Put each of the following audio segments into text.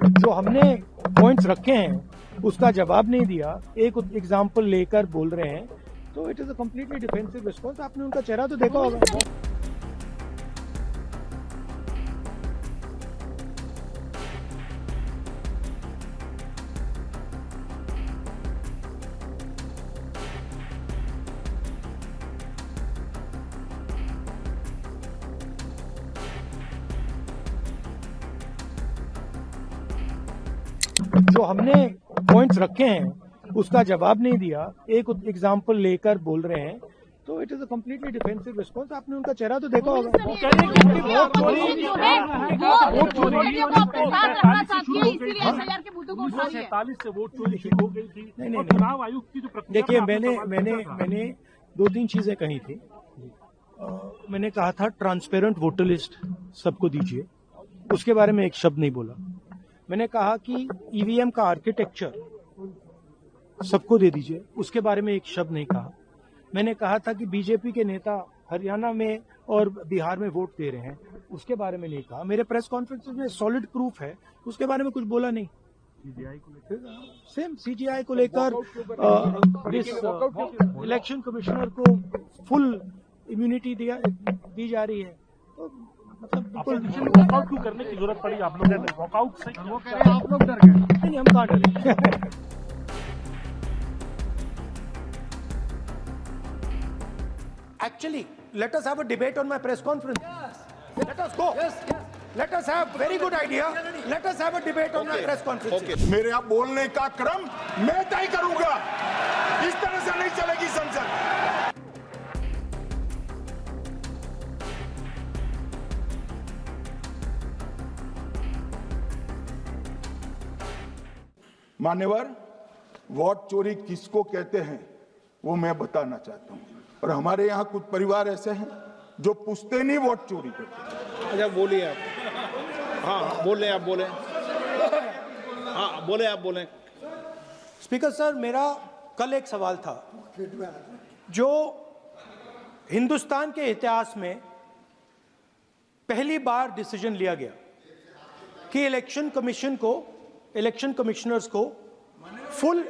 जो हमने पॉइंट्स रखे हैं उसका जवाब नहीं दिया, एक एग्जाम्पल लेकर बोल रहे हैं, तो it is a completely defensive response. आपने उनका चेहरा तो देखा होगा। जो हमने पॉइंट्स रखे हैं उसका जवाब नहीं दिया, एक एग्जाम्पल लेकर बोल रहे हैं, तो it is a completely defensive response. आपने उनका चेहरा तो देखा होगा। से वोट चोरी शुरू हो गई थी। नहीं, चुनाव आयोग की जो प्रक्रिया देखिए, मैंने दो तीन चीजें कही थी। मैंने कहा था ट्रांसपेरेंट वोटर लिस्ट सबको दीजिए, उसके बारे में एक शब्द नहीं बोला। मैंने कहा कि ईवीएम का आर्किटेक्चर सबको दे दीजिए, उसके बारे में एक शब्द नहीं कहा। मैंने कहा था कि बीजेपी के नेता हरियाणा में और बिहार में वोट दे रहे हैं, उसके बारे में नहीं कहा। मेरे प्रेस कॉन्फ्रेंस में सॉलिड प्रूफ है, उसके बारे में कुछ बोला नहीं। सीजीआई को लेकर इलेक्शन कमिश्नर को फुल इम्यूनिटी दी जा रही है, तो मतलब वॉकआउट क्यों करने की जरूरत पड़ी आप लोगों को? वॉकआउट से आप लोग डर गए। नहीं, हम कहाँ डरे। Actually, let us have a debate on my press conference. Let us go. Let us have very good idea. Let us have a debate on my press conference. मेरे यहाँ बोलने का क्रम मैं तय करूंगा। इस तरह से नहीं चलेगी संसद। मान्यवर, वोट चोरी किसको कहते हैं वो मैं बताना चाहता हूं। और हमारे यहाँ कुछ परिवार ऐसे हैं जो पूछते नहीं वोट चोरी करते। अच्छा, बोलिए आप। हाँ, बोले आप, बोले। हाँ, बोले आप, बोले। स्पीकर सर, मेरा कल एक सवाल था। जो हिंदुस्तान के इतिहास में पहली बार डिसीजन लिया गया कि इलेक्शन कमिश्नर्स को फुल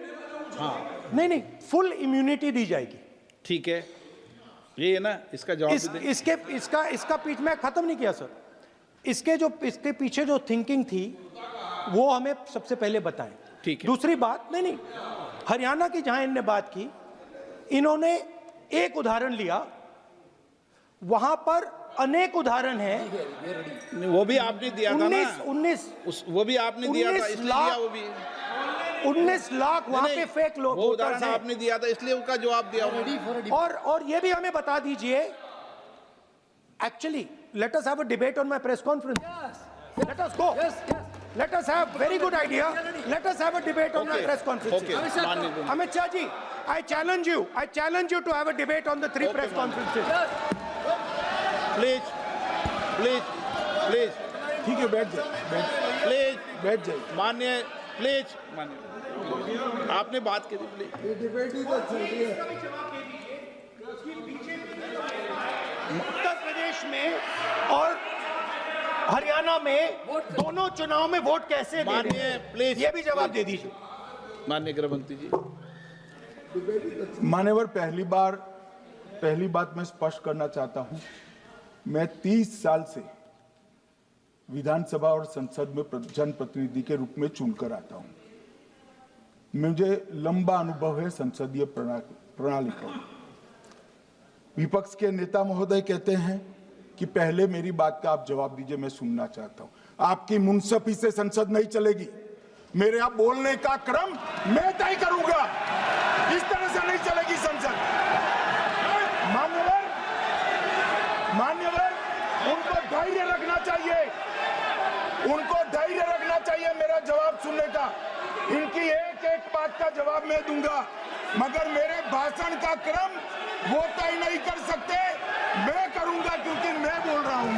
फुल इम्यूनिटी दी जाएगी। ठीक है, ये है ना, इसका जवाब इसका पीछे मैं खत्म नहीं किया सर। इसके पीछे जो थिंकिंग थी वो हमें सबसे पहले बताएं। ठीक है। दूसरी बात, नहीं, हरियाणा की जहां इन्होंने बात की, इन्होंने एक उदाहरण लिया, वहां पर अनेक उदाहरण हैं। वो भी आपने दिया था ना। 19 वो भी आपने दिया था, इसलिए दिया वो भी। 19 लाख वहां पे फेक लोग, वो उदाहरण आपने दिया था, इसलिए उसका जवाब दिया। और ये भी हमें बता दीजिए। Actually let us have a debate on my press conference. Let us go. Let us have very good idea. Let us have a debate on my press conference. Amit Shah ji, I challenge you to have a debate on the 3 press conferences. Please please please. ठीक है, बैठ जाए, बैठ जाए। मान्य, please मान्य, आपने बात की थी, प्लीज। उत्तर प्रदेश में और हरियाणा में दोनों चुनाव में वोट कैसे दे रहे हैं? प्लीज, ये भी जवाब दे दीजिए। माननीय गृह मंत्री जी। मान्यवर, पहली बात मैं स्पष्ट करना चाहता हूं। मैं 30 साल से विधानसभा और संसद में जनप्रतिनिधि के रूप में चुनकर आता हूं। मुझे लंबा अनुभव है संसदीय प्रणाली का। विपक्ष के नेता महोदय कहते हैं कि पहले मेरी बात का आप जवाब दीजिए, मैं सुनना चाहता हूं। आपकी मुनसफी से संसद नहीं चलेगी। मेरे यहाँ बोलने का क्रम मैं तय करूंगा। इस तरह से नहीं चलेगी संसद। मान्यवर, उनको धैर्य रखना चाहिए मेरा जवाब सुनने का। इनकी एक एक बात का जवाब मैं दूंगा, मगर मेरे भाषण का क्रम वो तय नहीं कर सकते, मैं करूंगा, क्योंकि मैं बोल रहा हूं।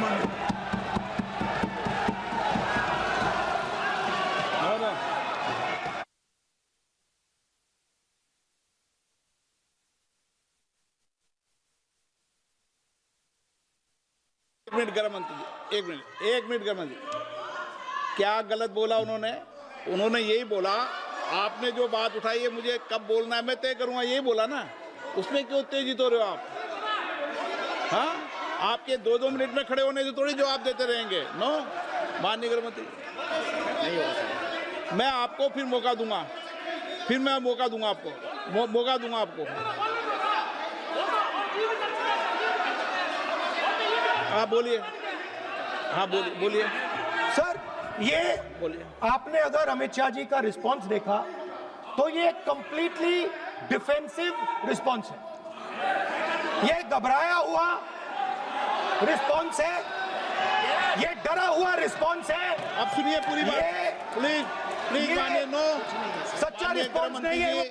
एक मिनट गृह मंत्री जी, एक मिनट गृह मंत्री। क्या गलत बोला उन्होंने? उन्होंने यही बोला, आपने जो बात उठाई है मुझे कब बोलना है मैं तय करूंगा, यही बोला ना। उसमें क्यों उत्तेजित हो रहे हो आप? हाँ, आपके 2-2 मिनट में खड़े होने से थोड़ी जवाब देते रहेंगे। नो, माननीय गृह मंत्री नहीं होगा। मैं आपको फिर मौका दूंगा, फिर मैं मौका दूंगा आपको, मौका दूंगा आपको। हाँ बोलिए, हाँ बोलिए सर, ये बोलिए। आपने अगर अमित शाह जी का रिस्पांस देखा तो ये कंप्लीटली डिफेंसिव रिस्पांस है। ये घबराया हुआ रिस्पांस है, ये डरा हुआ रिस्पांस है। अब सुनिए पूरी बात, प्लीज प्लीज मानिए। नो, सच्चा रिस्पांस नहीं है।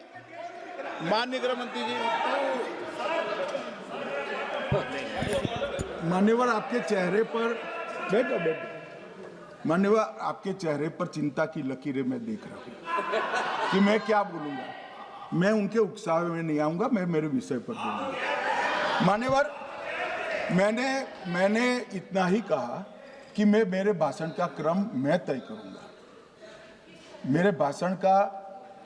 माननीय गृह मंत्री जी, मान्यवर आपके चेहरे पर बैठो मान्यवर आपके चेहरे पर चिंता की लकीरें मैं देख रहा हूं कि मैं क्या बोलूंगा। मैं उनके उकसावे में नहीं आऊंगा, मैं मेरे विषय पर बोलूंगा। मान्यवर, मैंने इतना ही कहा कि मैं मेरे भाषण का क्रम मैं तय करूंगा। मेरे भाषण का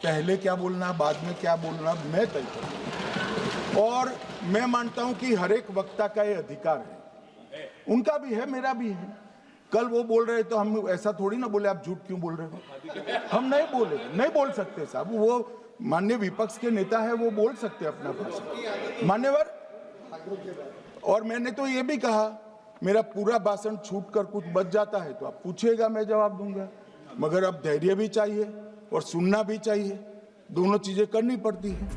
पहले क्या बोलना, बाद में क्या बोलना, मैं तय करूंगा। और मैं मानता हूं कि हर एक वक्ता का ये अधिकार है, उनका भी है, मेरा भी है। कल वो बोल रहे तो हम ऐसा थोड़ी ना बोले आप झूठ क्यों बोल रहे हो। हम नहीं बोले, नहीं बोल सकते साहब। वो माननीय विपक्ष के नेता है, वो बोल सकते अपना भाषण। मान्यवर, और मैंने तो ये भी कहा मेरा पूरा भाषण छूट कर कुछ बच जाता है तो आप पूछिएगा, मैं जवाब दूंगा। मगर अब धैर्य भी चाहिए और सुनना भी चाहिए, दोनों चीजें करनी पड़ती है।